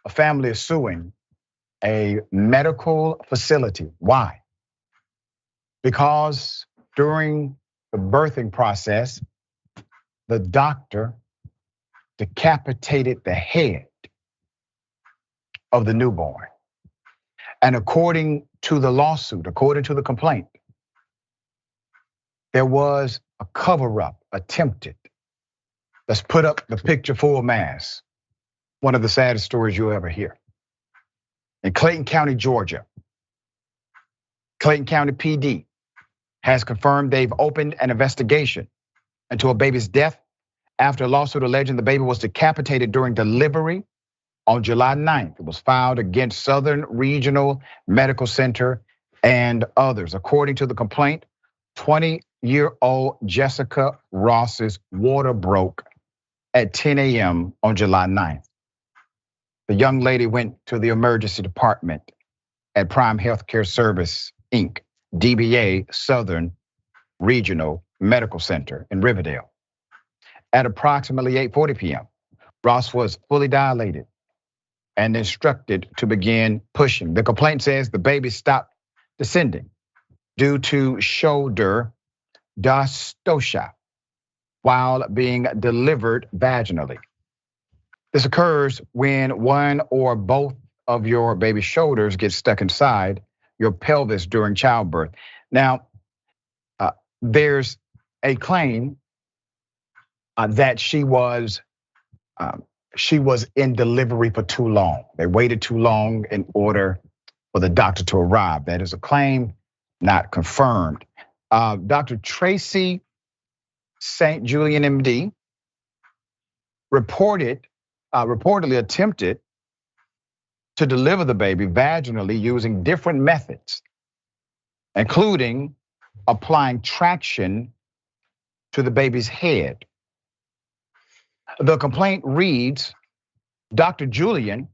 a family is suing a medical facility. Why? Because during the birthing process, the doctor decapitated the head of the newborn. And according to the lawsuit, according to the complaint, there was a cover-up attempted. Let's put up the picture full mass. One of the saddest stories you'll ever hear. In Clayton County, Georgia, Clayton County PD has confirmed they've opened an investigation into a baby's death after a lawsuit alleging the baby was decapitated during delivery on July 9th. It was filed against Southern Regional Medical Center and others. According to the complaint, 20-year-old Jessica Ross's water broke at 10 a.m. on July 9th. The young lady went to the emergency department at Prime Healthcare Service, Inc., DBA Southern Regional Medical Center in Riverdale. At approximately 8:40 p.m., Ross was fully dilated and instructed to begin pushing. The complaint says the baby stopped descending due to shoulder dystocia while being delivered vaginally. This occurs when one or both of your baby's shoulders get stuck inside your pelvis during childbirth. Now, there's a claim that she was in delivery for too long. They waited too long in order for the doctor to arrive. That is a claim not confirmed. Dr. Tracey St, Julian, MD, reportedly attempted to deliver the baby vaginally using different methods, including applying traction to the baby's head. The complaint reads, Dr. Julian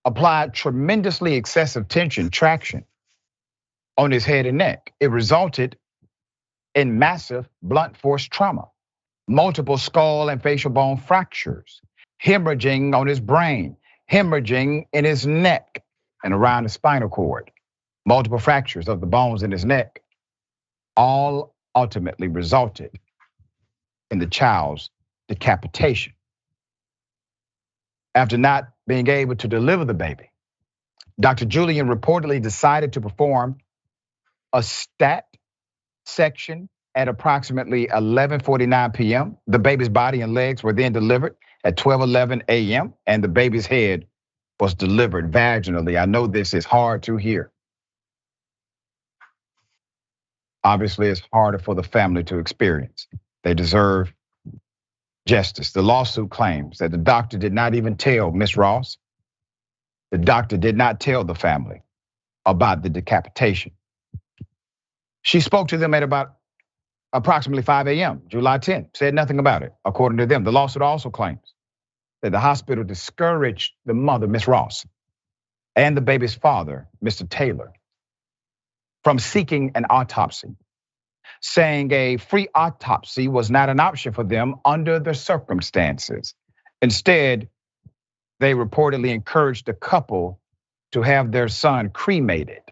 applied tremendously excessive tension, traction on his head and neck. It resulted in massive blunt force trauma, multiple skull and facial bone fractures, hemorrhaging on his brain, hemorrhaging in his neck and around the spinal cord, multiple fractures of the bones in his neck, all ultimately resulted in the child's decapitation. After not being able to deliver the baby, Dr. Julian reportedly decided to perform a stat section at approximately 11:49 p.m. The baby's body and legs were then delivered at 12:11 a.m. and the baby's head was delivered vaginally. I know this is hard to hear. Obviously, it's harder for the family to experience. They deserve justice. The lawsuit claims that the doctor did not even tell Miss Ross. The doctor did not tell the family about the decapitation. She spoke to them at about approximately 5 a.m., July 10th, said nothing about it, according to them. The lawsuit also claims that the hospital discouraged the mother, Miss Ross, and the baby's father, Mr. Taylor, from seeking an autopsy, saying a free autopsy was not an option for them under the circumstances. Instead, they reportedly encouraged the couple to have their son cremated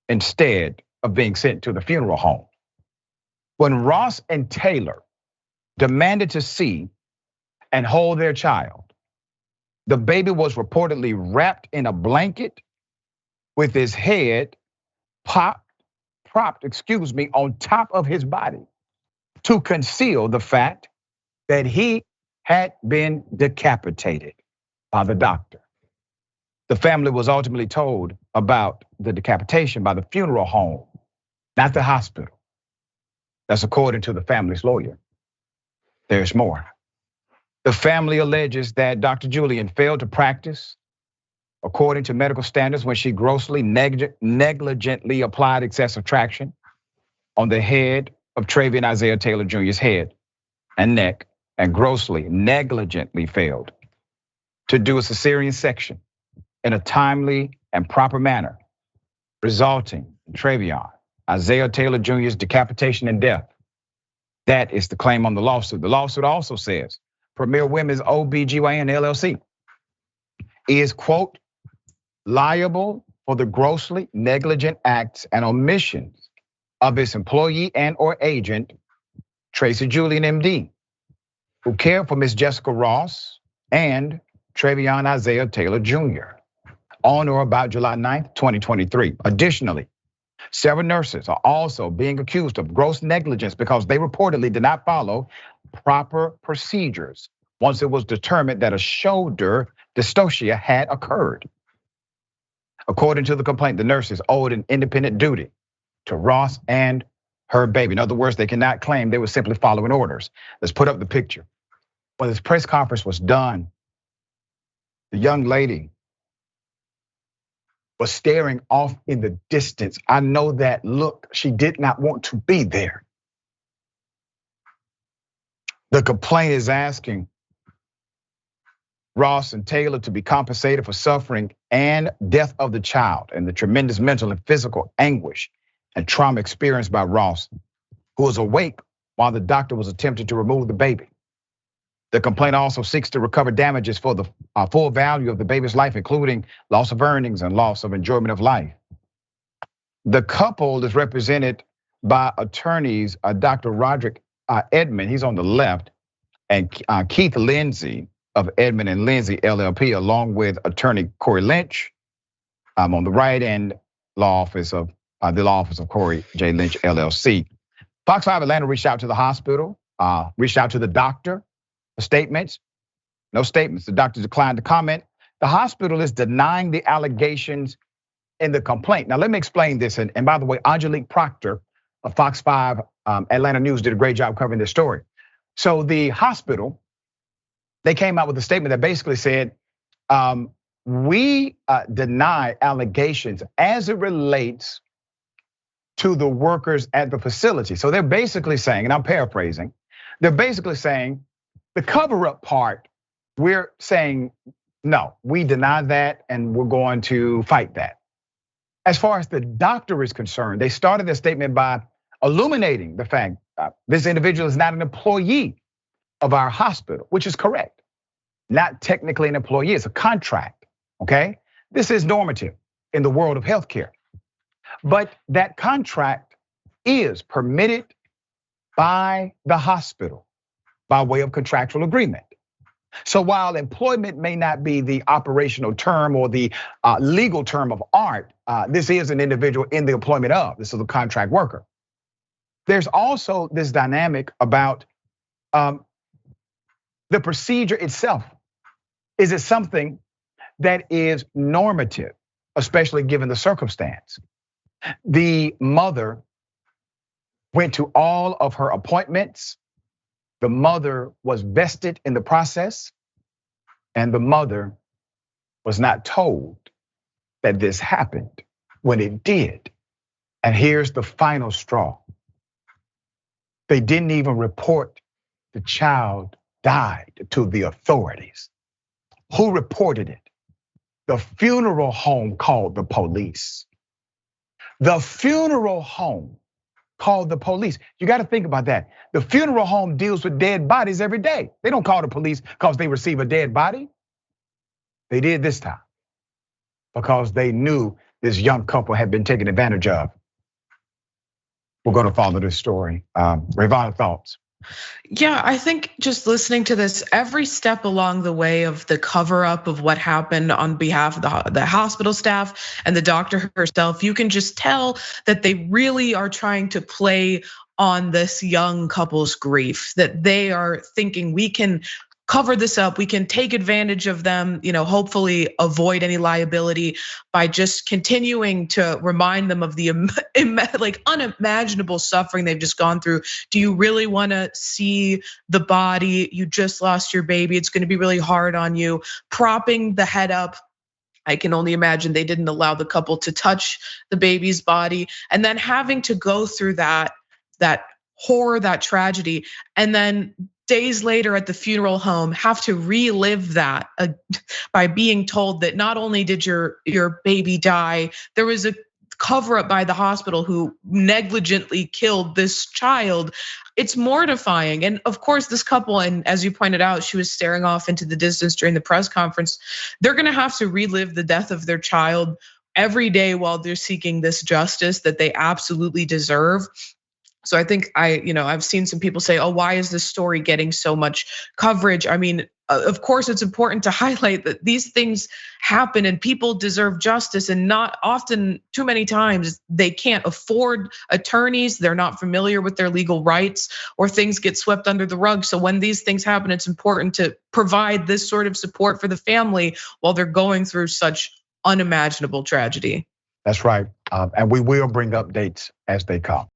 instead of being sent to the funeral home. When Ross and Taylor demanded to see and hold their child, the baby was reportedly wrapped in a blanket with his head propped on top of his body to conceal the fact that he had been decapitated by the doctor. The family was ultimately told about the decapitation by the funeral home, not the hospital. That's according to the family's lawyer. There's more. The family alleges that Dr. Julian failed to practice according to medical standards when she grossly negligently applied excessive traction on the head of Travian Isaiah Taylor Jr.'s head and neck, and grossly negligently failed to do a cesarean section in a timely and proper manner, resulting in Travian Isaiah Taylor Jr.'s decapitation and death. That is the claim on the lawsuit. The lawsuit also says Premier Women's OBGYN LLC is, quote, liable for the grossly negligent acts and omissions of its employee and or agent, Tracey Julian, MD, who cared for Miss Jessica Ross and Trevion Isaiah Taylor Jr. on or about July 9th, 2023. Additionally, several nurses are also being accused of gross negligence because they reportedly did not follow proper procedures once it was determined that a shoulder dystocia had occurred. According to the complaint, the nurses owed an independent duty to Ross and her baby. In other words, they cannot claim they were simply following orders. Let's put up the picture. When this press conference was done, the young lady was staring off in the distance. I know that look. She did not want to be there. The complaint is asking Ross and Taylor to be compensated for suffering and death of the child and the tremendous mental and physical anguish and trauma experienced by Ross, who was awake while the doctor was attempting to remove the baby. The complaint also seeks to recover damages for the full value of the baby's life, including loss of earnings and loss of enjoyment of life. The couple is represented by attorneys, Dr. Roderick Edmond, he's on the left, and Keith Lindsay of Edmond and Lindsay LLP, along with attorney Corey Lynch on the right, and the law office of Corey J. Lynch LLC. Fox 5 Atlanta reached out to the hospital, reached out to the doctor for statements. No statements. The doctor declined to comment. The hospital is denying the allegations in the complaint. Now let me explain this. And by the way, Angelique Proctor of Fox 5 Atlanta News did a great job covering this story. So the hospital, they came out with a statement that basically said, we deny allegations as it relates to the workers at the facility. So they're basically saying, and I'm paraphrasing, they're basically saying the cover-up part, we're saying, no, we deny that and we're going to fight that. As far as the doctor is concerned, they started their statement by illuminating the fact this individual is not an employee of our hospital, which is correct. Not technically an employee, it's a contract, okay? This is normative in the world of healthcare. But that contract is permitted by the hospital by way of contractual agreement. So while employment may not be the operational term or the legal term of art, this is an individual in the employment of, this is a contract worker. There's also this dynamic about the procedure itself. Is it something that is normative, especially given the circumstance? The mother went to all of her appointments. The mother was vested in the process, and the mother was not told that this happened when it did. And here's the final straw. They didn't even report the child died to the authorities. Who reported it? The funeral home called the police. The funeral home called the police. You got to think about that. The funeral home deals with dead bodies every day. They don't call the police because they receive a dead body. They did this time because they knew this young couple had been taken advantage of. We're going to follow this story. Rayyvana, thoughts? Yeah, I think just listening to this, every step along the way of the cover up of what happened on behalf of the hospital staff and the doctor herself, you can just tell that they really are trying to play on this young couple's grief, that they are thinking we can cover this up, we can take advantage of them, hopefully avoid any liability by just continuing to remind them of the unimaginable suffering they've just gone through. Do you really want to see the body? You just lost your baby. It's going to be really hard on you. Propping the head up. I can only imagine they didn't allow the couple to touch the baby's body, and then having to go through that horror, that tragedy, and then days later at the funeral home have to relive that by being told that not only did your baby die, there was a cover up by the hospital who negligently killed this child. It's mortifying. And of course, this couple, and as you pointed out, she was staring off into the distance during the press conference. They're gonna have to relive the death of their child every day while they're seeking this justice that they absolutely deserve. So I think I've seen some people say, oh, why is this story getting so much coverage? I mean, of course, it's important to highlight that these things happen and people deserve justice, and not often, too many times, they can't afford attorneys. They're not familiar with their legal rights, or things get swept under the rug. So when these things happen, it's important to provide this sort of support for the family while they're going through such unimaginable tragedy. That's right. And we will bring updates as they come.